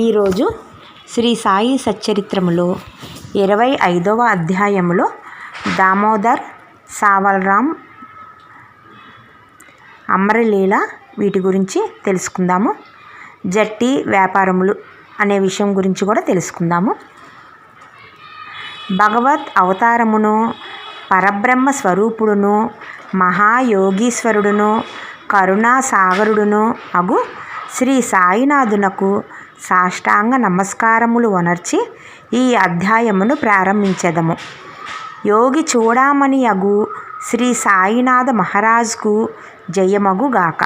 ఈరోజు శ్రీ సాయి సచ్చరిత్రములో 25వ అధ్యాయములో దామోదర్ సావల్రామ్ అమరలీల వీటి గురించి తెలుసుకుందాము. జట్టి వ్యాపారములు అనే విషయం గురించి కూడా తెలుసుకుందాము. భగవత్ అవతారమును, పరబ్రహ్మ స్వరూపుడును, మహాయోగీశ్వరుడును, కరుణాసాగరుడును అగు శ్రీ సాయినాథునకు సాష్టాంగ నమస్కారములు వనర్చి ఈ అధ్యాయమును ప్రారంభించెదము. యోగి చూడామణి అగు శ్రీ సాయినాథ మహారాజ్కు జయమగుగాక.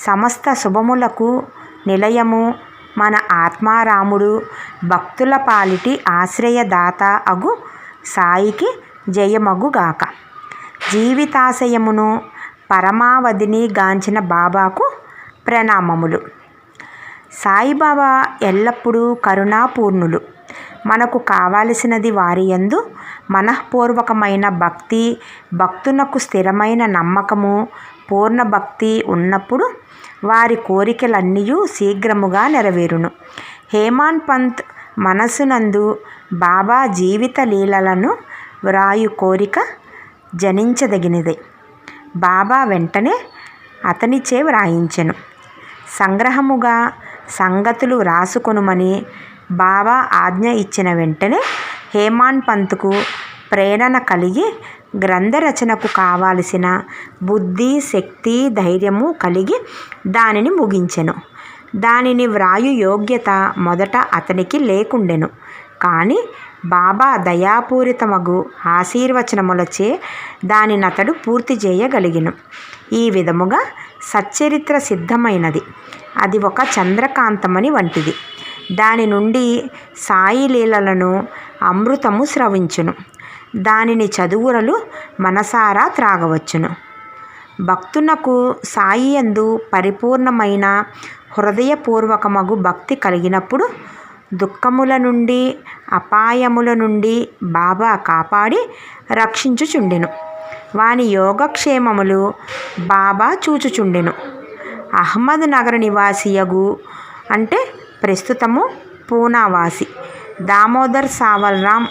సమస్త శుభములకు నిలయము మన ఆత్మారాముడు, భక్తుల పాలిటి ఆశ్రయదాత అగు సాయికి జయమగుగాక. జీవితాశయమును పరమావధిని గాంచిన బాబాకు ప్రణామములు. సాయిబాబా ఎల్లప్పుడూ కరుణాపూర్ణులు. మనకు కావలసినది వారి యందు మనఃపూర్వకమైన భక్తి, భక్తునకు స్థిరమైన నమ్మకము, పూర్ణ భక్తి ఉన్నప్పుడు వారి కోరికలన్నీ శీఘ్రముగా నెరవేరును. హేమాడ్ పంత్ మనస్సునందు బాబా జీవిత లీలలను వ్రాయు కోరిక జనించదగినదే. బాబా వెంటనే అతనిచే వ్రాయించెను. సంగ్రహముగా సంగతులు వ్రాసుకొనుమని బాబా ఆజ్ఞ ఇచ్చిన వెంటనే హేమాడ్ పంత్కు ప్రేరణ కలిగి గ్రంథ రచనకు కావలసిన బుద్ధి, శక్తి, ధైర్యము కలిగి దానిని ముగించెను. దానిని వ్రాయు యోగ్యత మొదట అతనికి లేకుండెను. కానీ బాబా దయాపూరితమగు ఆశీర్వచనములచే దానినతడు పూర్తి చేయగలిగెను. ఈ విధముగా సచ్చరిత్ర సిద్ధమైనది. అది ఒక చంద్రకాంతమణి వంటిది. దాని నుండి సాయి లీలలను అమృతము స్రవించును. దానిని చదువురలు మనసారా త్రాగవచ్చును. భక్తునకు సాయి యందు పరిపూర్ణమైన హృదయపూర్వకమగు భక్తి కలిగినప్పుడు దుఃఖముల నుండి, అపాయముల నుండి బాబా కాపాడి రక్షించుచుండెను. వాని యోగక్షేమములు బాబా చూచుచుండెను. అహ్మద్ నగర్ నివాసియగు అంటే ప్రస్తుతము పూనావాసి దామోదర్ సావల్రామ్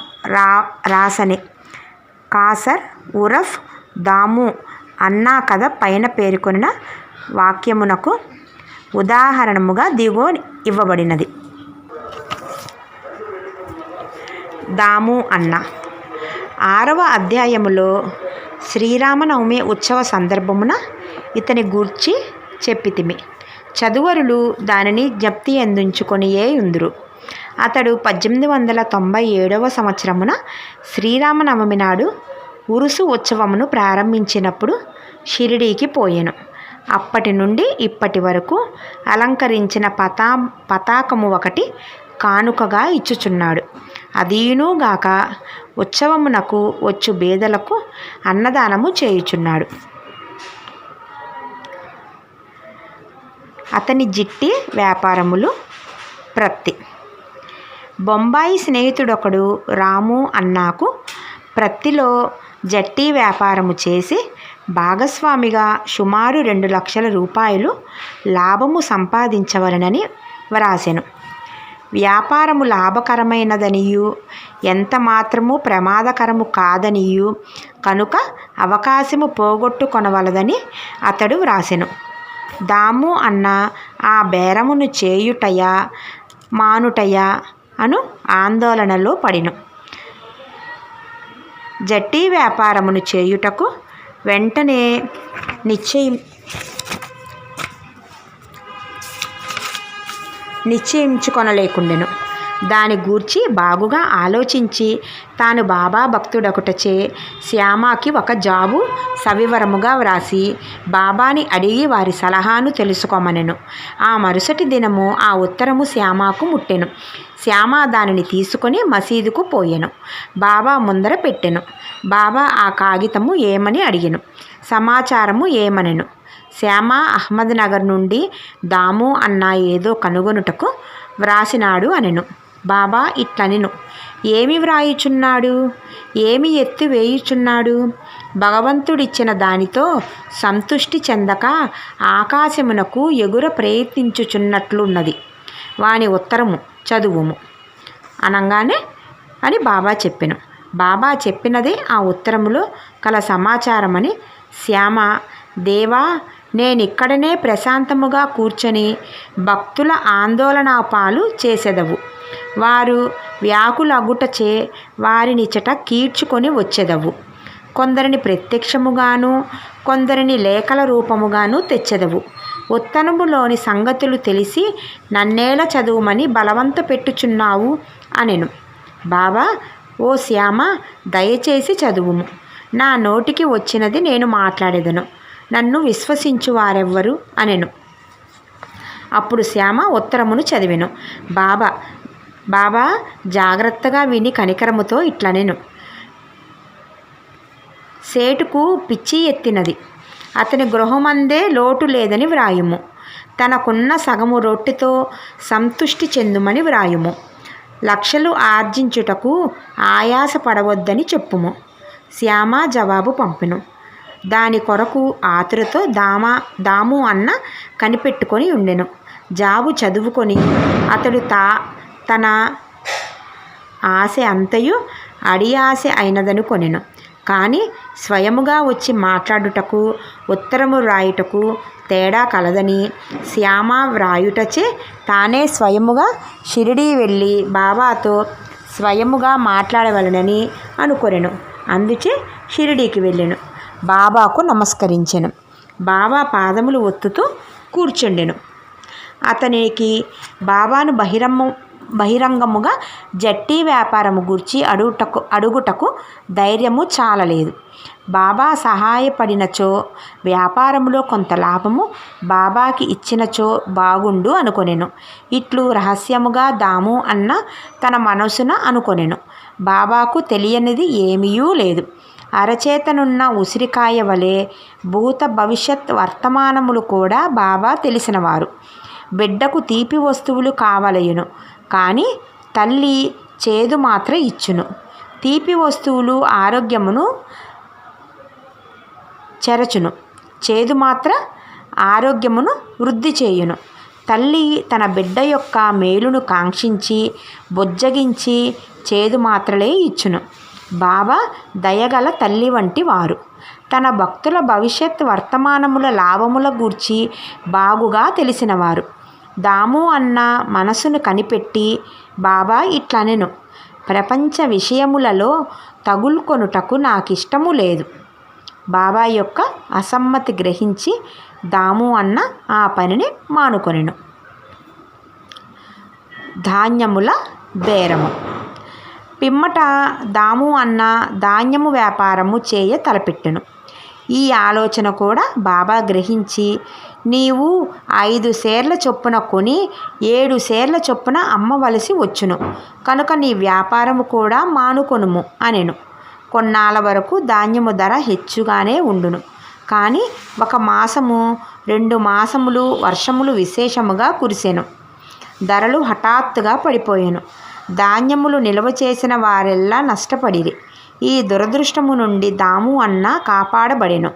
రాసనే కాసర్ ఉరఫ్ దాము అన్నా కథ పైన పేర్కొన్న వాక్యమునకు ఉదాహరణముగా దిగువ ఇవ్వబడినది. దాము అన్న 6వ అధ్యాయములో శ్రీరామనవమి ఉత్సవ సందర్భమున ఇతని గూర్చి చెప్పితిమి. చదువరులు దానిని జ్ఞప్తి ఎందుంచుకొనియే యుందురు. అతడు 1897వ సంవత్సరమున శ్రీరామనవమి నాడు ఉరుసు ఉత్సవమును ప్రారంభించినప్పుడు షిరిడీకి పోయెను. అప్పటి నుండి ఇప్పటి వరకు అలంకరించిన పతాకము ఒకటి కానుకగా ఇచ్చుచున్నాడు. అదీనుగాక ఉత్సవమునకు వచ్చు బేదలకు అన్నదానము చేయుచున్నాడు. అతని జిట్టి వ్యాపారములు ప్రత్తి. బొంబాయి స్నేహితుడొకడు రాము అన్నాకు ప్రత్తిలో జట్టి వ్యాపారము చేసి భాగస్వామిగా సుమారు 2 లక్షల రూపాయలు లాభము సంపాదించవలనని వ్రాసెను. వ్యాపారము లాభకరమైనదనియు ఎంత మాత్రము ప్రమాదకరము కాదనియు కనుక అవకాశము పోగొట్టుకొనవలదని అతడు వ్రాసెను. దాము అన్న ఆ బేరమును చేయుటయా మానుటయా అను ఆందోళనలో పడిను. జట్టి వ్యాపారమును చేయుటకు వెంటనే నిశ్చయించుకొనలేకుండెను. దాని గూర్చి బాగుగా ఆలోచించి తాను బాబా భక్తుడొకటచే శ్యామాకి ఒక జాబు సవివరముగా వ్రాసి బాబాని అడిగి వారి సలహాను తెలుసుకోమనెను. ఆ మరుసటి దినము ఆ ఉత్తరము శ్యామాకు ముట్టెను. శ్యామ దానిని తీసుకొని మసీదుకు పోయెను. బాబా ముందర పెట్టెను. బాబా ఆ కాగితము ఏమని అడిగెను. సమాచారము ఏమనెను. శ్యామ అహ్మద్ నగర్ నుండి దాము అన్న ఏదో కనుగొనుటకు వ్రాసినాడు అనెను. బాబా ఇట్లనెను. ఏమి వ్రాయుచున్నాడు? ఏమి ఎత్తి వేయుచున్నాడు? భగవంతుడిచ్చిన దానితో సంతుష్టి చెందక ఆకాశమునకు ఎగుర ప్రయత్నించుచున్నట్లున్నది. వాని ఉత్తరము చదువుము అనగానే అని బాబా చెప్పెను. బాబా చెప్పినదే ఆ ఉత్తరములో కల సమాచారమని శ్యామ, దేవా, నేనిక్కడనే ప్రశాంతముగా కూర్చొని భక్తుల ఆందోళన పాలు చేసెదవు. వారు వ్యాకులగుటచే వారినిచట కీడ్చుకొని వచ్చెదవు. కొందరిని ప్రత్యక్షముగాను కొందరిని లేఖల రూపముగాను తెచ్చెదవు. ఉత్తరములోని సంగతులు తెలిసి నన్నేల చదువుమని బలవంత పెట్టుచున్నావు అనెను. బాబా, ఓ శ్యామ, దయచేసి చదువుము. నా నోటికి వచ్చినది నేను మాట్లాడేదను. నన్ను విశ్వసించు వారెవ్వరు అనెను. అప్పుడు శ్యామ ఉత్తరమును చదివెను. బాబా జాగ్రత్తగా విని కనికరముతో ఇట్లనెను. సేటుకు పిచ్చి ఎత్తినది. అతని గృహమందే లోటు లేదని వ్రాయుము. తనకున్న సగము రొట్టెతో సంతుష్టి చెందుమని వ్రాయుము. లక్షలు ఆర్జించుటకు ఆయాస పడవద్దని చెప్పుము. శ్యామ జవాబు పంపెను. దాని కొరకు ఆతురతో దాము అన్న కనిపెట్టుకొని ఉండెను. జాబు చదువుకొని అతడు తన ఆశ అంతయు అడియాశ అయినదనుకొనెను. కానీ స్వయముగా వచ్చి మాట్లాడుటకు ఉత్తరము వ్రాయుటకు తేడా కలదని శ్యామ వ్రాయుటచే తానే స్వయముగా షిరిడీ వెళ్ళి బాబాతో స్వయముగా మాట్లాడవలనని అనుకొనెను. అందుచే షిరిడీకి వెళ్ళెను. బాబాకు నమస్కరించెను. బాబా పాదములు ఒత్తుతూ కూర్చుండెను. అతనికి బాబాను బహిరంగముగా జట్టి వ్యాపారము గూర్చి అడుగుటకు ధైర్యము చాలలేదు. బాబా సహాయపడినచో వ్యాపారములో కొంత లాభము బాబాకి ఇచ్చినచో బాగుండు అనుకొనెను. ఇట్లు రహస్యముగా దాము అన్న తన మనసున అనుకొనెను. బాబాకు తెలియనిది ఏమీయూ లేదు. అరచేతనున్న ఉసిరికాయ వలె భూత భవిష్యత్ వర్తమానములు కూడా బాబా తెలిసినవారు. బిడ్డకు తీపి వస్తువులు కావలయును, కానీ తల్లి చేదు మాత్ర ఇచ్చును. తీపి వస్తువులు ఆరోగ్యమును చెరచును, చేదు మాత్ర ఆరోగ్యమును వృద్ధి చేయును. తల్లి తన బిడ్డ యొక్క మేలును కాంక్షించి బుజ్జగించి చేదు మాత్రలే ఇచ్చును. బాబా దయగల తల్లి వంటి వారు. తన భక్తుల భవిష్యత్ వర్తమానముల లాభముల గూర్చి బాగుగా తెలిసినవారు. దాము అన్న మనసును కనిపెట్టి బాబా ఇట్లనెను. ప్రపంచ విషయములలో తగులుకొనుటకు నాకిష్టము లేదు. బాబా యొక్క అసమ్మతి గ్రహించి దాము అన్న ఆ పనిని మానుకొనెను. ధాన్యముల బేరము. పిమ్మట దాము అన్న ధాన్యము వ్యాపారము చేయ తలపెట్టెను. ఈ ఆలోచన కూడా బాబా గ్రహించి, నీవు 5 సేర్ల చొప్పున కొని 7 సేర్ల చొప్పున అమ్మవలసి వచ్చును కనుక నీ వ్యాపారము కూడా మానుకొనుము అనెను. కొన్నాళ్ళ వరకు ధాన్యము ధర హెచ్చుగానే ఉండును. కానీ 1 మాసము 2 మాసములు వర్షములు విశేషముగా కురిసెను. ధరలు హఠాత్తుగా పడిపోయెను. ధాన్యములు నిల్వ చేసిన వారెల్లా నష్టపడిరి. ఈ దురదృష్టము నుండి దాము అన్న కాపాడబడెను.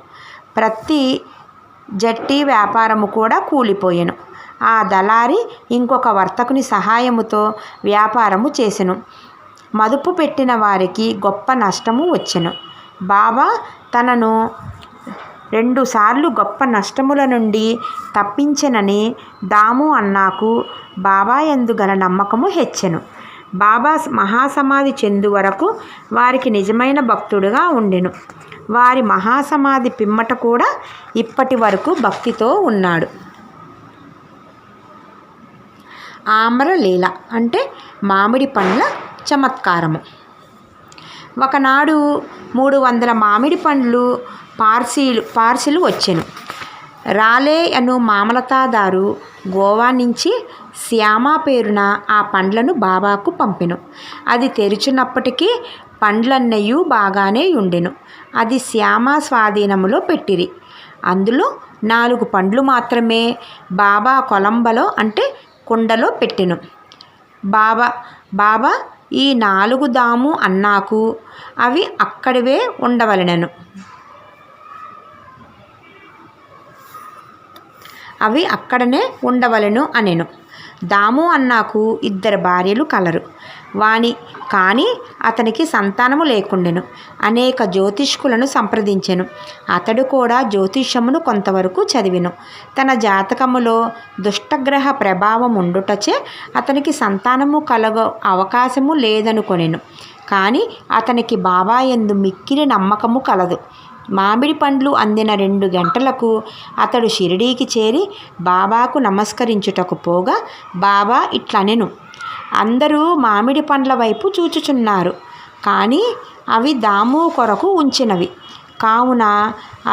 ప్రతి జట్టి వ్యాపారము కూడా కూలిపోయెను. ఆ దళారి ఇంకొక వర్తకుని సహాయముతో వ్యాపారము చేసెను. మదుపు పెట్టిన వారికి గొప్ప నష్టము వచ్చెను. బాబా తనను 2 సార్లు గొప్ప నష్టముల నుండి తప్పించెనని దాము అన్నాకు బాబా యందు గల నమ్మకము హెచ్చెను. బాబా మహాసమాధి చెందు వరకు వారికి నిజమైన భక్తుడుగా ఉండెను. వారి మహాసమాధి పిమ్మట కూడా ఇప్పటి వరకు భక్తితో ఉన్నాడు. ఆమ్రలీల అంటే మామిడి పండ్ల చమత్కారము. ఒకనాడు 300 మామిడి పండ్లు పార్సిలు వచ్చెను. రాలే అను మామలతాదారు గోవా నుంచి శ్యామ పేరున ఆ పండ్లను బాబాకు పంపెను. అది తెరిచినప్పటికీ పండ్లన్నయూ బాగానే ఉండెను. అది శ్యామ స్వాధీనములో పెట్టిరి. అందులో 4 పండ్లు మాత్రమే బాబా కొలంబలో అంటే కుండలో పెట్టెను. బాబా ఈ 4 దాము అన్నాకు అవి అక్కడివే ఉండవలెనను. అవి అక్కడనే ఉండవలెను అనెను. దాము అన్నాకు 2 భార్యలు కలరు. కానీ అతనికి సంతానము లేకుండెను. అనేక జ్యోతిష్కులను సంప్రదించెను. అతడు కూడా జ్యోతిష్యమును కొంతవరకు చదివెను. తన జాతకములో దుష్టగ్రహ ప్రభావం ఉండుటచే అతనికి సంతానము కలగ అవకాశము లేదనుకొనెను. కానీ అతనికి బాబా యందు మిక్కిలి నమ్మకము కలదు. మామిడి పండ్లు అందిన 2 గంటలకు అతడు షిరిడీకి చేరి బాబాకు నమస్కరించుటకు పోగా బాబా ఇట్లనెను, అందరూ మామిడి పండ్ల వైపు చూచుచున్నారు, కానీ అవి దాము కొరకు ఉంచినవి, కావున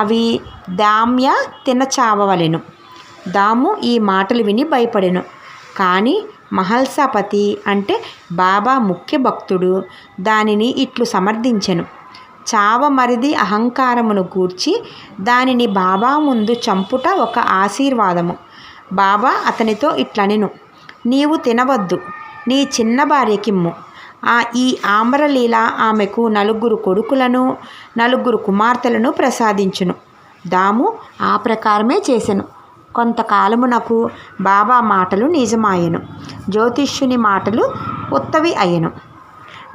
అవి దామ్య తినచావవలెను. దాము ఈ మాటలు విని భయపడెను. కానీ మహల్సాపతి అంటే బాబా ముఖ్య భక్తుడు దానిని ఇట్లు సమర్థించెను. చావమరిది అహంకారమును గూర్చి దానిని బాబా ముందు చంపుట ఒక ఆశీర్వాదము. బాబా అతనితో ఇట్లనెను, నీవు తినవద్దు, నీ చిన్న భార్యకిమ్ము. ఈ ఆమ్రలీల ఆమెకు 4 కొడుకులను 4 కుమార్తెలను ప్రసాదించును. దాము ఆ ప్రకారమే చేసెను. కొంతకాలమునకు బాబా మాటలు నిజమాయెను. జ్యోతిష్యుని మాటలు ఉత్తవి అయ్యెను.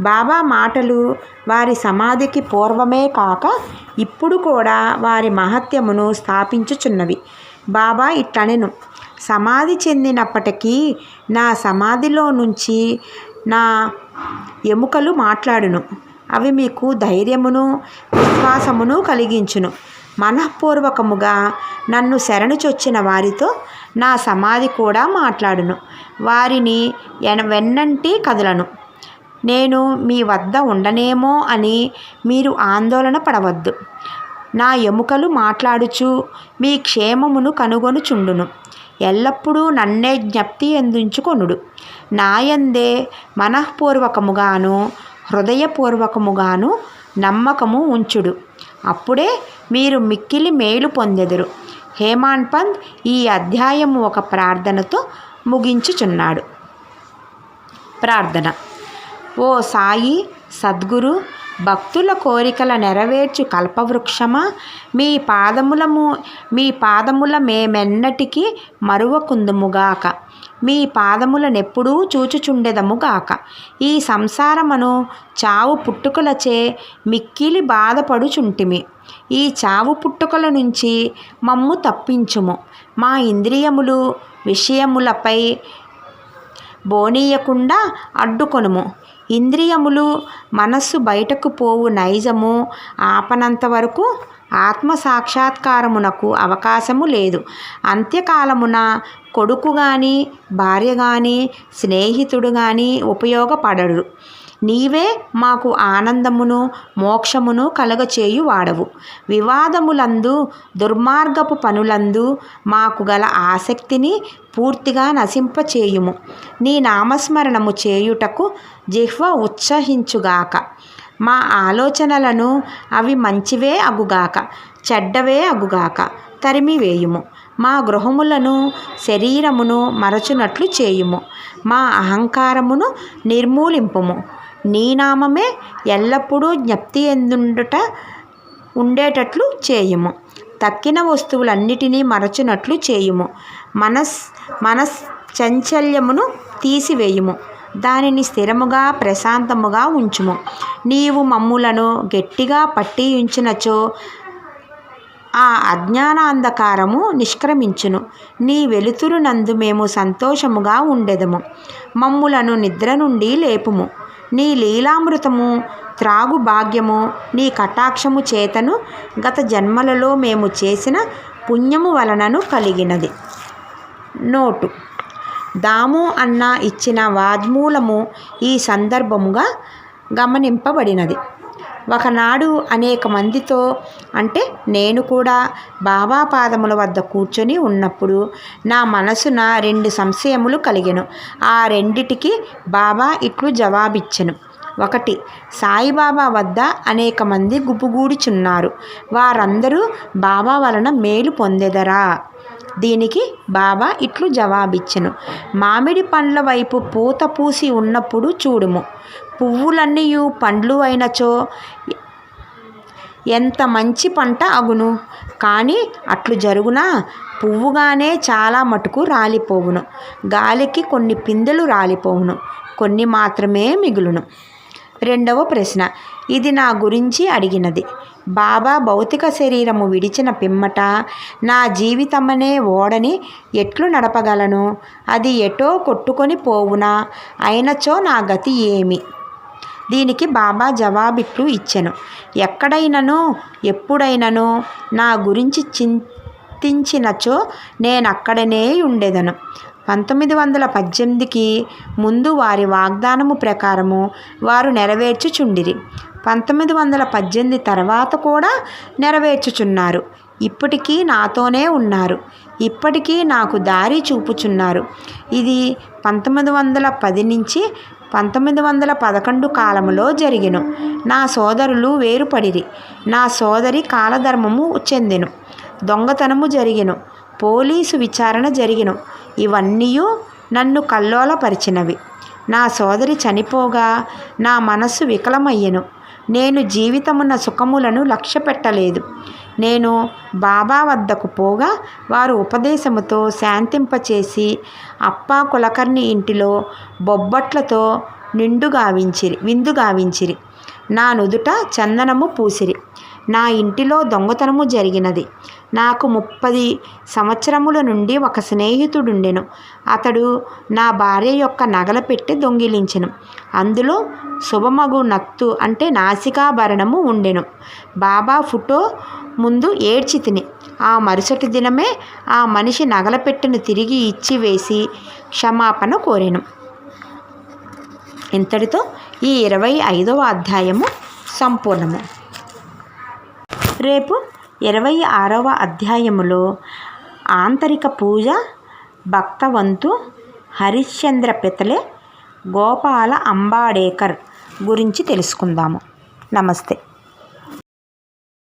బాబా మాటలు వారి సమాధికి పూర్వమే కాక ఇప్పుడు కూడా వారి మహత్యమును స్థాపించుచున్నవి. బాబా ఇట్లనెను, సమాధి చెందినప్పటికీ నా సమాధిలో నుంచి నా ఎముకలు మాట్లాడును. అవి మీకు ధైర్యమును విశ్వాసమును కలిగించును. మనఃపూర్వకముగా నన్ను శరణుచొచ్చిన వారితో నా సమాధి కూడా మాట్లాడును. వారిని వెన్నంటి కదలను. నేను మీ వద్ద ఉండనేమో అని మీరు ఆందోళన పడవద్దు. నా ఎముకలు మాట్లాడుచు మీ క్షేమమును కనుగొనుచుండును. ఎల్లప్పుడూ నన్నే జ్ఞప్తి ఎందుంచుకొనుడు. నాయందే మనఃపూర్వకముగాను హృదయపూర్వకముగాను నమ్మకము ఉంచుడు. అప్పుడే మీరు మిక్కిలి మేలు పొందెదరు. హేమాడ్ పంత్ ఈ అధ్యాయము ఒక ప్రార్థనతో ముగించుచున్నాడు. ప్రార్థన. ఓ సాయి సద్గురు, భక్తుల కోరికల నెరవేర్చు కల్పవృక్షమా, మీ పాదముల మేమెన్నటికీ మరువకుందుముగాక. మీ పాదములనెప్పుడూ చూచుచుండెదముగాక. ఈ సంసారమును చావు పుట్టుకలచే మిక్కిలి బాధపడుచుంటిమి. ఈ చావు పుట్టుకల నుంచి మమ్ము తప్పించుము. మా ఇంద్రియములు విషయములపై బోనీయకుండా అడ్డుకొనుము. ఇంద్రియములు మనస్సు బయటకు పోవు నైజము ఆపనంత వరకు ఆత్మ సాక్షాత్కారమునకు అవకాశము లేదు. అంత్యకాలమున కొడుకు గాని భార్య గాని స్నేహితుడు గాని ఉపయోగపడడు. నీవే మాకు ఆనందమును మోక్షమును కలగచేయు వాడవు. వివాదములందు దుర్మార్గపు పనులందు మాకు గల ఆసక్తిని పూర్తిగా నశింపచేయుము. నీ నామస్మరణము చేయుటకు జిహ్వ ఉత్సహించుగాక. మా ఆలోచనలను అవి మంచివే అగుగాక చెడ్డవే అగుగాక తరిమివేయుము. మా గృహములను శరీరమును మరచునట్లు చేయుము. మా అహంకారమును నిర్మూలింపుము. నీ నామమే ఎల్లప్పుడూ జ్ఞప్తి ఉండేటట్లు చేయుము. తక్కిన వస్తువులన్నిటినీ మరచునట్లు చేయుము. మనశ్చంచల్యమును తీసివేయుము. దానిని స్థిరముగా ప్రశాంతముగా ఉంచుము. నీవు మమ్ములను గట్టిగా పట్టి ఉంచినచో ఆ అజ్ఞానాంధకారము నిష్క్రమించును. నీ వెలుతురు నందు మేము సంతోషముగా ఉండెదము. మమ్ములను నిద్ర నుండి లేపుము. నీ లీలామృతము త్రాగు భాగ్యము నీ కటాక్షము చేతను గత జన్మలలో మేము చేసిన పుణ్యము వలనను కలిగినది. నోటు. దాము అన్న ఇచ్చిన వాజ్మూలము ఈ సందర్భముగా గమనింపబడినది. ఒకనాడు అనేక మందితో, అంటే నేను కూడా బాబా పాదముల వద్ద కూర్చొని ఉన్నప్పుడు నా మనసున 2 సంశయములు కలిగెను. ఆ రెండిటికి బాబా ఇట్లు జవాబిచ్చెను. 1. సాయిబాబా వద్ద అనేక మంది గుమిగూడుచున్నారు. వారందరూ బాబా వలన మేలు పొందెదరా? దీనికి బాబా ఇట్లు జవాబిచ్చెను. మామిడి పండ్ల వైపు పూత పూసి ఉన్నప్పుడు చూడుము. పువ్వులన్నీయు పండ్లు అయినచో ఎంత మంచి పంట అగును. కానీ అట్లు జరుగునా పువ్వుగానే చాలా మటుకు రాలిపోవును. గాలికి కొన్ని పిందెలు రాలిపోవును, కొన్ని మాత్రమే మిగులును. రెండవ ప్రశ్న, ఇది నా గురించి అడిగినది. బాబా భౌతిక శరీరము విడిచిన పిమ్మట నా జీవితమనే ఓడని ఎట్లు నడపగలను? అది ఎటో కొట్టుకొని పోవునా? అయినచో నా గతి ఏమి? దీనికి బాబా జవాబిట్లు ఇచ్చెను. ఎక్కడైనను ఎప్పుడైనను నా గురించి చింతించినచో నేనక్కడనే ఉండేదను. 1918కి ముందు వారి వాగ్దానము ప్రకారము వారు నెరవేర్చుచుండిరి. 1918 తర్వాత కూడా నెరవేర్చుచున్నారు. ఇప్పటికీ నాతోనే ఉన్నారు. ఇప్పటికీ నాకు దారి చూపుచున్నారు. ఇది 1910 నుంచి 1911 కాలములో జరిగెను. నా సోదరులు వేరుపడిరి. నా సోదరి కాలధర్మము చెందెను. దొంగతనము జరిగెను. పోలీసు విచారణ జరిగెను. ఇవన్నీ నన్ను కల్లోలపరిచినవి. నా సోదరి చనిపోగా నా మనస్సు వికలమయ్యెను. నేను జీవితమున్న సుఖములను లక్ష్య పెట్టలేదు. నేను బాబా వద్దకు పోగా వారు ఉపదేశముతో శాంతింపచేసి అప్పా కులకర్ణి ఇంటిలో బొబ్బట్లతో విందుగావించిరి. నా నుదుట చందనము పూసిరి. నా ఇంటిలో దొంగతనము జరిగినది. నాకు 30 సంవత్సరముల నుండి ఒక స్నేహితుడుండెను. అతడు నా భార్య యొక్క నగల పెట్టి దొంగిలించెను. అందులో శుభమగు నత్తు అంటే నాసికాభరణము ఉండెను. బాబా ఫోటో ముందు ఏడ్చి తిని ఆ మరుసటి దినమే ఆ మనిషి నగల పెట్టెను తిరిగి ఇచ్చివేసి క్షమాపణ కోరెను. ఇంతటితో ఈ 25వ అధ్యాయము సంపూర్ణము. రేపు 26వ అధ్యాయములో ఆంతరిక పూజ, భక్తవంతు, హరిశ్చంద్ర పెతలే, గోపాల అంబాడేకర్ గురించి తెలుసుకుందాము. నమస్తే.